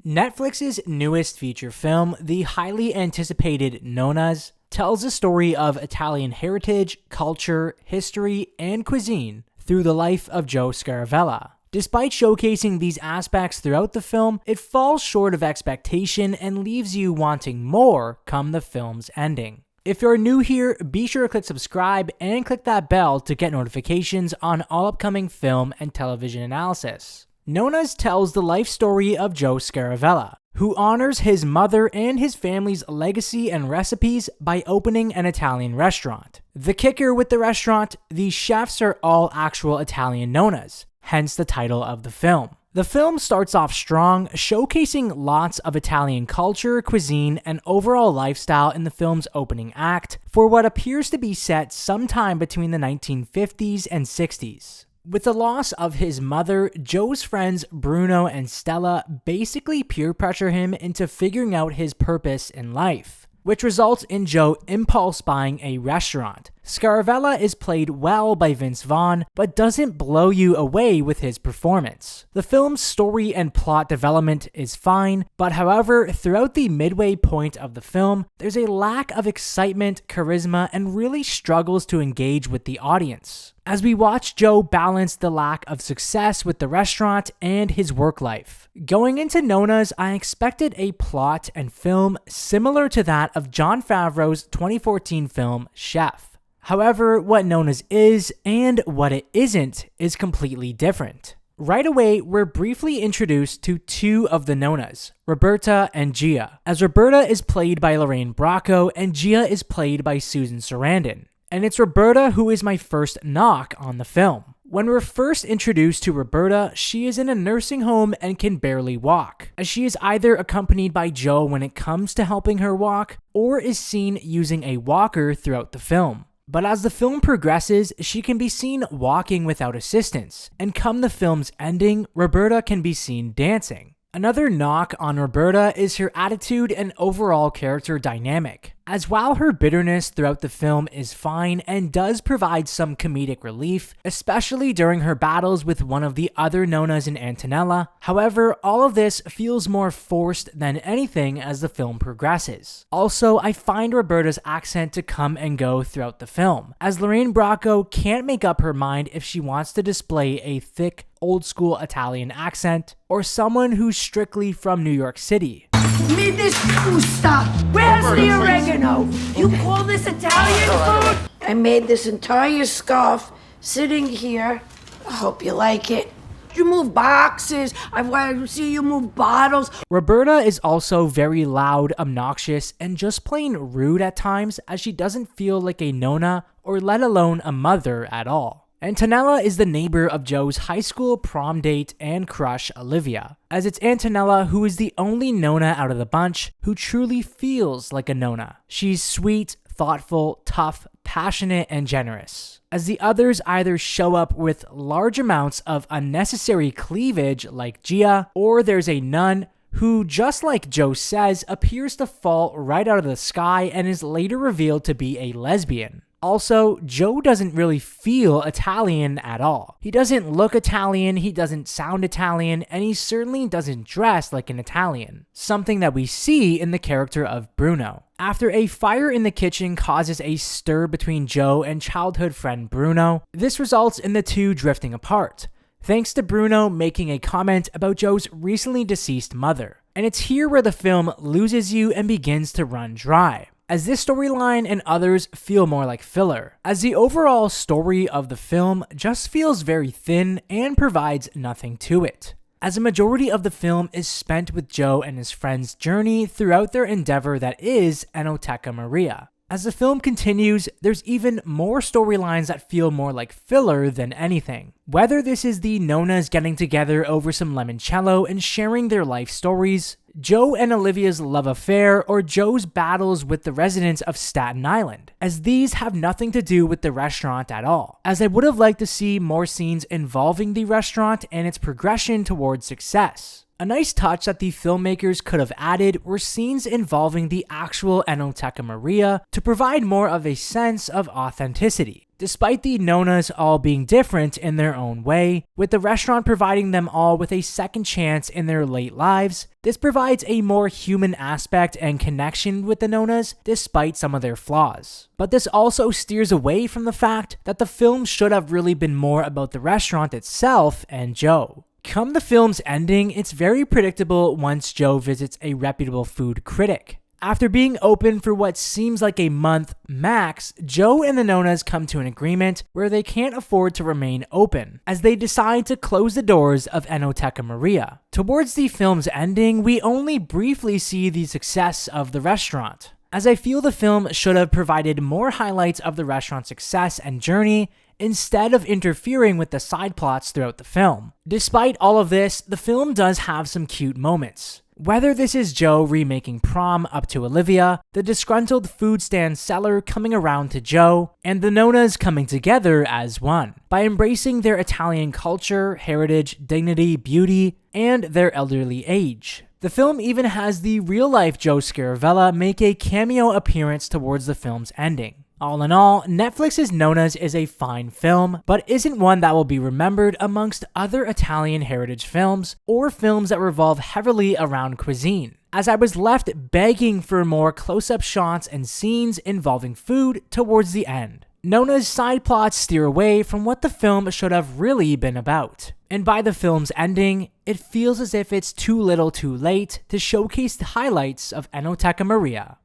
Netflix's newest feature film, the highly anticipated Nonnas, tells the story of Italian heritage, culture, history, and cuisine through the life of Joe Scarvella. Despite showcasing these aspects throughout the film, it falls short of expectation and leaves you wanting more come the film's ending. If you're new here, be sure to click subscribe and click that bell to get notifications on all upcoming film and television analysis. Nonnas tells the life story of Joe Scarvella, who honors his mother and his family's legacy and recipes by opening an Italian restaurant. The kicker with the restaurant, the chefs are all actual Italian Nonnas, hence the title of the film. The film starts off strong, showcasing lots of Italian culture, cuisine, and overall lifestyle in the film's opening act for what appears to be set sometime between the 1950s and 60s. With the loss of his mother, Joe's friends Bruno and Stella basically peer pressure him into figuring out his purpose in life, which results in Joe impulse buying a restaurant. Scarvella is played well by Vince Vaughn, but doesn't blow you away with his performance. The film's story and plot development is fine, but however, throughout the midway point of the film, there's a lack of excitement, charisma, and really struggles to engage with the audience, as we watch Joe balance the lack of success with the restaurant and his work life. Going into Nonnas, I expected a plot and film similar to that of Jon Favreau's 2014 film Chef. However, what Nonnas is and what it isn't is completely different. Right away, we're briefly introduced to two of the Nonnas, Roberta and Gia, as Roberta is played by Lorraine Bracco and Gia is played by Susan Sarandon. And it's Roberta who is my first knock on the film. When we're first introduced to Roberta, she is in a nursing home and can barely walk, as she is either accompanied by Joe when it comes to helping her walk, or is seen using a walker throughout the film. But as the film progresses, she can be seen walking without assistance, and come the film's ending, Roberta can be seen dancing. Another knock on Roberta is her attitude and overall character dynamic, as while her bitterness throughout the film is fine and does provide some comedic relief, especially during her battles with one of the other Nonnas in Antonella. However, all of this feels more forced than anything as the film progresses. Also, I find Roberta's accent to come and go throughout the film, as Lorraine Bracco can't make up her mind if she wants to display a thick, old-school Italian accent, or someone who's strictly from New York City. Me this gusta. Where's the oregano? You call this Italian food? I made this entire scarf sitting here. I hope you like it. You move boxes. I want to see you move bottles. Roberta is also very loud, obnoxious, and just plain rude at times, as she doesn't feel like a Nonna or let alone a mother at all. Antonella is the neighbor of Joe's high school prom date and crush, Olivia, as it's Antonella who is the only Nonna out of the bunch who truly feels like a Nonna. She's sweet, thoughtful, tough, passionate, and generous, as the others either show up with large amounts of unnecessary cleavage like Gia, or there's a nun who, just like Joe says, appears to fall right out of the sky and is later revealed to be a lesbian. Also, Joe doesn't really feel Italian at all. He doesn't look Italian, he doesn't sound Italian, and he certainly doesn't dress like an Italian, something that we see in the character of Bruno. After a fire in the kitchen causes a stir between Joe and childhood friend Bruno, this results in the two drifting apart, thanks to Bruno making a comment about Joe's recently deceased mother. And it's here where the film loses you and begins to run dry, as this storyline and others feel more like filler, as the overall story of the film just feels very thin and provides nothing to it, as a majority of the film is spent with Joe and his friend's journey throughout their endeavor that is Enoteca Maria. As the film continues, there's even more storylines that feel more like filler than anything. Whether this is the Nonnas getting together over some limoncello and sharing their life stories, Joe and Olivia's love affair, or Joe's battles with the residents of Staten Island, as these have nothing to do with the restaurant at all, as I would have liked to see more scenes involving the restaurant and its progression towards success. A nice touch that the filmmakers could have added were scenes involving the actual Enoteca Maria to provide more of a sense of authenticity. Despite the Nonnas all being different in their own way, with the restaurant providing them all with a second chance in their late lives, this provides a more human aspect and connection with the Nonnas despite some of their flaws. But this also steers away from the fact that the film should have really been more about the restaurant itself and Joe. Come the film's ending, it's very predictable once Joe visits a reputable food critic. After being open for what seems like a month max, Joe and the Nonnas come to an agreement where they can't afford to remain open, as they decide to close the doors of Enoteca Maria. Towards the film's ending, we only briefly see the success of the restaurant, as I feel the film should have provided more highlights of the restaurant's success and journey instead of interfering with the side plots throughout the film. Despite all of this, the film does have some cute moments. Whether this is Joe remaking prom up to Olivia, the disgruntled food stand seller coming around to Joe, and the Nonnas coming together as one, by embracing their Italian culture, heritage, dignity, beauty, and their elderly age. The film even has the real-life Joe Scarvella make a cameo appearance towards the film's ending. All in all, Netflix's Nonnas is a fine film, but isn't one that will be remembered amongst other Italian heritage films or films that revolve heavily around cuisine, as I was left begging for more close-up shots and scenes involving food towards the end. Nonna's side plots steer away from what the film should have really been about. And by the film's ending, it feels as if it's too little too late to showcase the highlights of Enoteca Maria.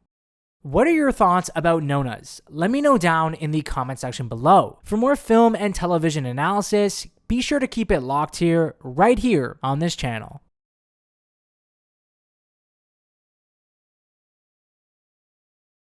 What are your thoughts about Nonnas? Let me know down in the comment section below. For more film and television analysis, be sure to keep it locked here, right here on this channel.